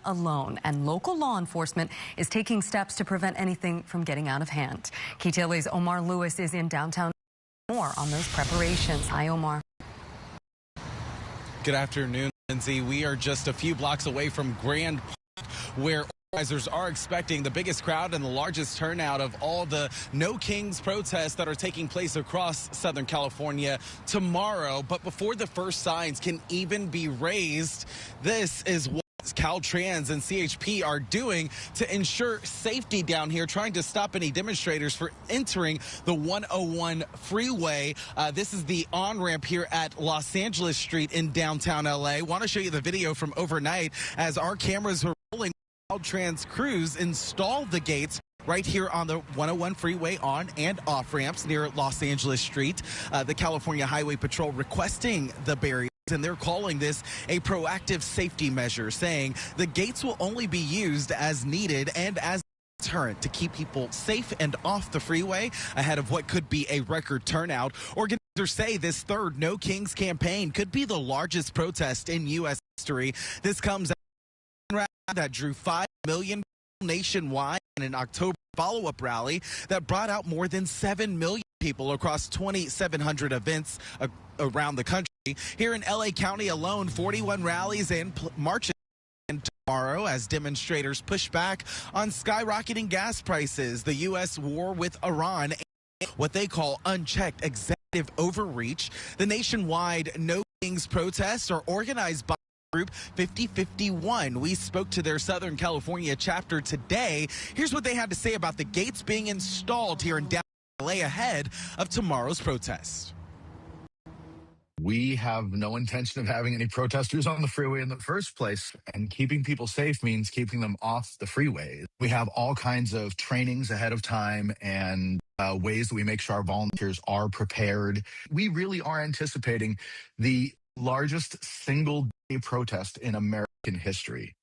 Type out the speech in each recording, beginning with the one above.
alone, and local law enforcement is taking steps to prevent anything from getting out of hand. KTLA's Omar Lewis is in downtown. More on those preparations. Hi, Omar. Good afternoon, Lindsay. We are just a few blocks away from Grand Park, where organizers are expecting the biggest crowd and the largest turnout of all the No Kings protests that are taking place across Southern California tomorrow. But before the first signs can even be raised, this is what Caltrans and CHP are doing to ensure safety down here, trying to stop any demonstrators for entering the 101 freeway. This is the on-ramp here at Los Angeles Street in downtown LA. Want to show you the video from overnight as our cameras were rolling. Caltrans crews installed the gates right here on the 101 freeway on and off ramps near Los Angeles Street. The California Highway Patrol requesting the barriers, and they're calling this a proactive safety measure, saying the gates will only be used as needed and as a deterrent to keep people safe and off the freeway ahead of what could be a record turnout. Organizers say this third No Kings campaign could be the largest protest in U.S. history. This comes after that drew 5 million nationwide in an October follow-up rally that brought out more than 7 million people across 2,700 events around the country. Here in LA County alone, 41 rallies and marches tomorrow as demonstrators push back on skyrocketing gas prices, the U.S. war with Iran, and what they call unchecked executive overreach. The nationwide No Kings protests are organized by Group 5051. We spoke to their Southern California chapter today. Here's what they had to say about the gates being installed here in downtown LA ahead of tomorrow's protest. We have no intention of having any protesters on the freeway in the first place, and keeping people safe means keeping them off the freeway. We have all kinds of trainings ahead of time and ways that we make sure our volunteers are prepared. We really are anticipating the largest single-day protest in American history.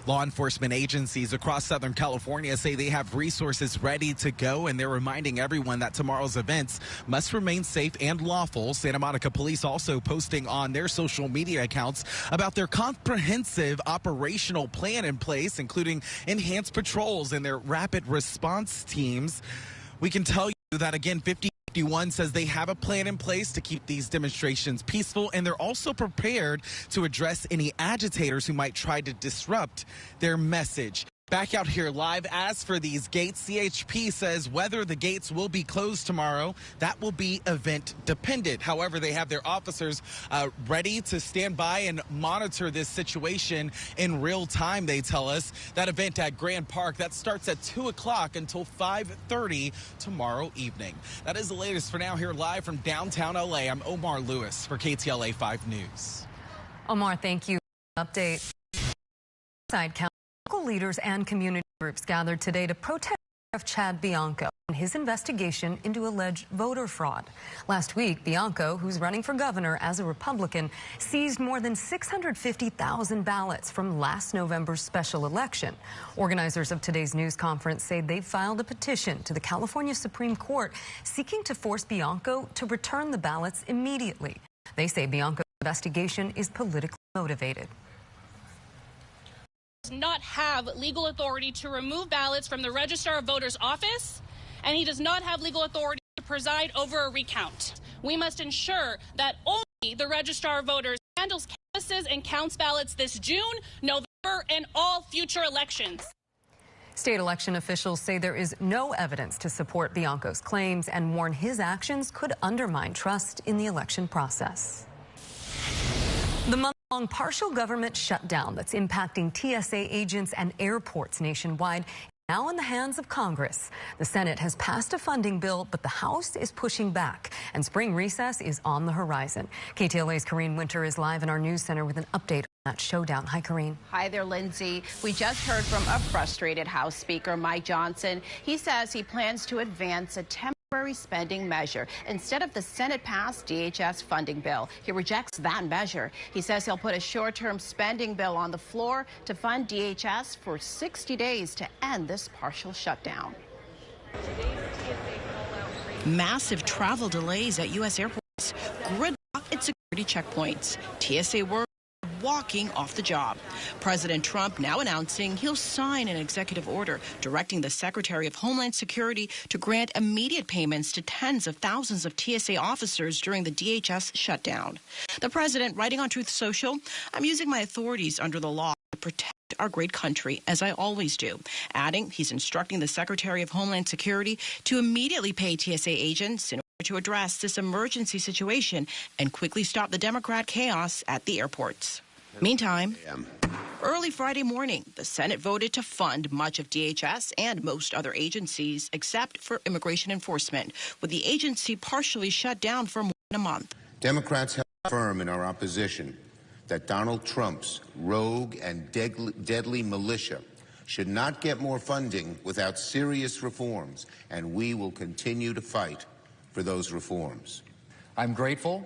Law enforcement agencies across Southern California say they have resources ready to go, and they're reminding everyone that tomorrow's events must remain safe and lawful. Santa Monica Police also posting on their social media accounts about their comprehensive operational plan in place, including enhanced patrols and their rapid response teams. We can tell you that, again, 5051 says they have a plan in place to keep these demonstrations peaceful, and they're also prepared to address any agitators who might try to disrupt their message. Back out here live, as for these gates, CHP says whether the gates will be closed tomorrow, that will be event dependent. However, they have their officers ready to stand by and monitor this situation in real time, they tell us. That event at Grand Park, that starts at 2 o'clock until 5:30 tomorrow evening. That is the latest for now here live from downtown LA. I'm Omar Lewis for KTLA 5 News. Omar, thank you. Update. Local leaders and community groups gathered today to protest Sheriff Chad Bianco and his investigation into alleged voter fraud. Last week, Bianco, who's running for governor as a Republican, seized more than 650,000 ballots from last November's special election. Organizers of today's news conference say they've filed a petition to the California Supreme Court seeking to force Bianco to return the ballots immediately. They say Bianco's investigation is politically motivated. Does not have legal authority to remove ballots from the Registrar of Voters' office, and he does not have legal authority to preside over a recount. We must ensure that only the Registrar of Voters handles canvasses and counts ballots this June, November, and all future elections. State election officials say there is no evidence to support Bianco's claims and warn his actions could undermine trust in the election process. The month-long partial government shutdown that's impacting TSA agents and airports nationwide is now in the hands of Congress. The Senate has passed a funding bill, but the House is pushing back, and spring recess is on the horizon. KTLA's Kareen Winter is live in our news center with an update on that showdown. Hi, Kareen. Hi there, Lindsay. We just heard from a frustrated House Speaker, Mike Johnson. He says he plans to advance a temporary spending measure instead of the Senate-passed DHS funding bill. He rejects that measure. He says he'll put a short-term spending bill on the floor to fund DHS for 60 days to end this partial shutdown. Massive travel delays at U.S. airports, gridlock at security checkpoints. TSA workers are walking off the job. President Trump now announcing he'll sign an executive order directing the Secretary of Homeland Security to grant immediate payments to tens of thousands of TSA officers during the DHS shutdown. The president writing on Truth Social, "I'm using my authorities under the law to protect our great country, as I always do," adding he's instructing the Secretary of Homeland Security to immediately pay TSA agents in order to address this emergency situation and quickly stop the Democrat chaos at the airports. Meantime, early Friday morning, the Senate voted to fund much of DHS and most other agencies except for immigration enforcement, with the agency partially shut down for more than a month. Democrats held firm in our opposition that Donald Trump's rogue and deadly militia should not get more funding without serious reforms, and we will continue to fight for those reforms. I'm grateful,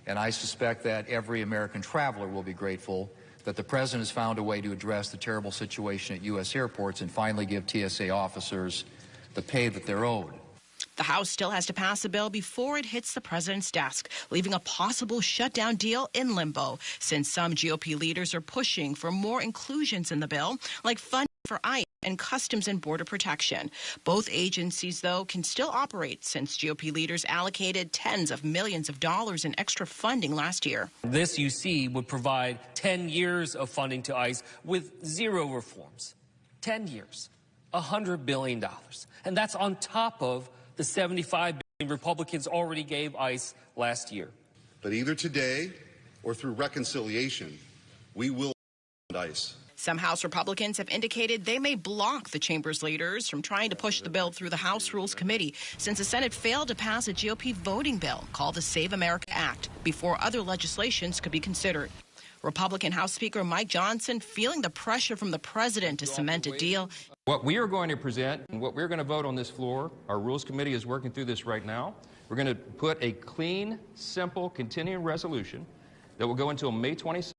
and I suspect that every American traveler will be grateful, that the president has found a way to address the terrible situation at U.S. airports and finally give TSA officers the pay that they're owed. The House still has to pass a bill before it hits the president's desk, leaving a possible shutdown deal in limbo, since some GOP leaders are pushing for more inclusions in the bill, like funding for ICE and Customs and Border Protection. Both agencies, though, can still operate since GOP leaders allocated tens of millions of dollars in extra funding last year. This, you see, would provide 10 years of funding to ICE with zero reforms. 10 years, $100 billion. And that's on top of the $75 billion Republicans already gave ICE last year. But either today or through reconciliation, we will fund ICE. Some House Republicans have indicated they may block the chamber's leaders from trying to push the bill through the House Rules Committee, since the Senate failed to pass a GOP voting bill called the Save America Act before other legislations could be considered. Republican House Speaker Mike Johnson feeling the pressure from the president to cement a deal. What we are going to present and what we're going to vote on this floor, our Rules Committee is working through this right now. We're going to put a clean, simple, continuing resolution that will go until May 26th,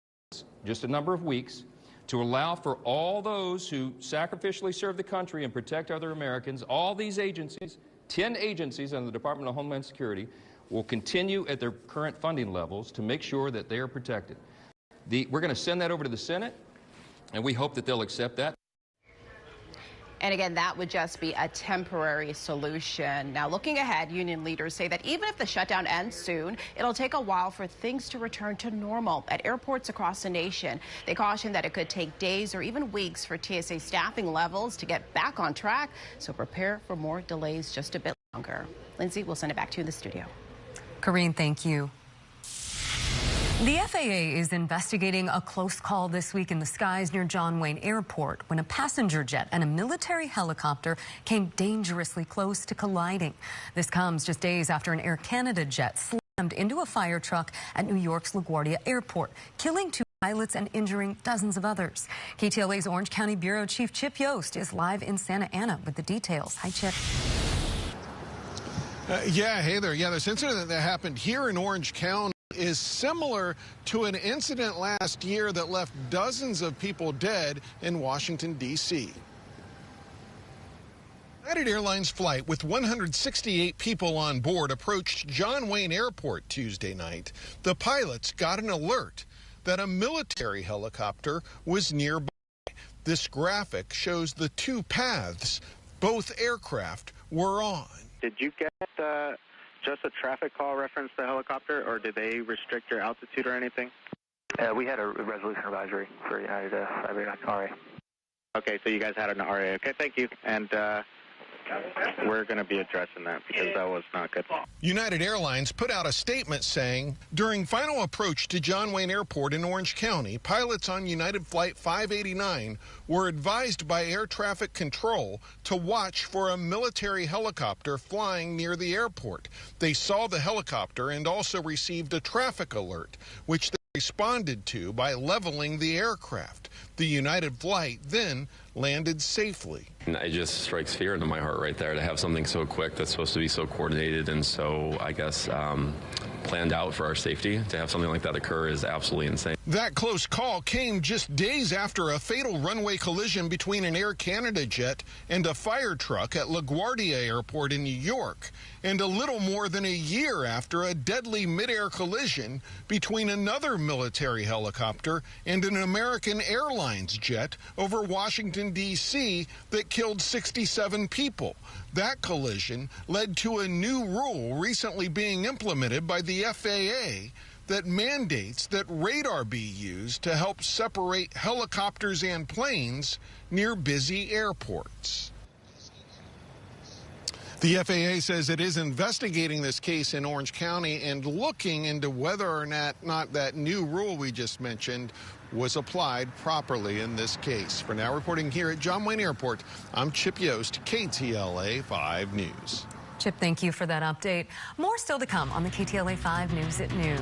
just a number of weeks, to allow for all those who sacrificially serve the country and protect other Americans. All these agencies, 10 agencies under the Department of Homeland Security, will continue at their current funding levels to make sure that they are protected. We're going to send that over to the Senate, and we hope that they'll accept that. And again, that would just be a temporary solution. Now, looking ahead, union leaders say that even if the shutdown ends soon, it'll take a while for things to return to normal at airports across the nation. They caution that it could take days or even weeks for TSA staffing levels to get back on track, so prepare for more delays just a bit longer. Lindsay, we'll send it back to you in the studio. Karine, thank you. The FAA is investigating a close call this week in the skies near John Wayne Airport when a passenger jet and a military helicopter came dangerously close to colliding. This comes just days after an Air Canada jet slammed into a fire truck at New York's LaGuardia Airport, killing 2 pilots and injuring dozens of others. KTLA's Orange County Bureau Chief Chip Yost is live in Santa Ana with the details. Hi, Chip. Yeah, hey there. Yeah, this incident that happened here in Orange County is similar to an incident last year that left dozens of people dead in Washington, D.C. United Airlines flight with 168 people on board approached John Wayne Airport Tuesday night. The pilots got an alert that a military helicopter was nearby. This graphic shows the 2 paths both aircraft were on. Did you get just a traffic call reference to the helicopter, or did they restrict your altitude or anything? We had a resolution advisory for United RA. Okay, so you guys had an RA. Okay, thank you. And we're going to be addressing that because that was not good. United Airlines put out a statement saying, during final approach to John Wayne Airport in Orange County, pilots on United Flight 589 were advised by air traffic control to watch for a military helicopter flying near the airport. They saw the helicopter and also received a traffic alert, which they responded to by leveling the aircraft. The United flight then landed safely. It just strikes fear into my heart right there to have something so quick that's supposed to be so coordinated and so, I guess, planned out for our safety. To have something like that occur is absolutely insane. That close call came just days after a fatal runway collision between an Air Canada jet and a fire truck at LaGuardia Airport in New York, and a little more than a year after a deadly midair collision between another military helicopter and an American Airlines jet over Washington, D.C. that killed 67 people. That collision led to a new rule recently being implemented by the FAA that mandates that radar be used to help separate helicopters and planes near busy airports. The FAA says it is investigating this case in Orange County and looking into whether or not that new rule we just mentioned was applied properly in this case. For now, reporting here at John Wayne Airport, I'm Chip Yost, KTLA 5 News. Chip, thank you for that update. More still to come on the KTLA 5 News at noon.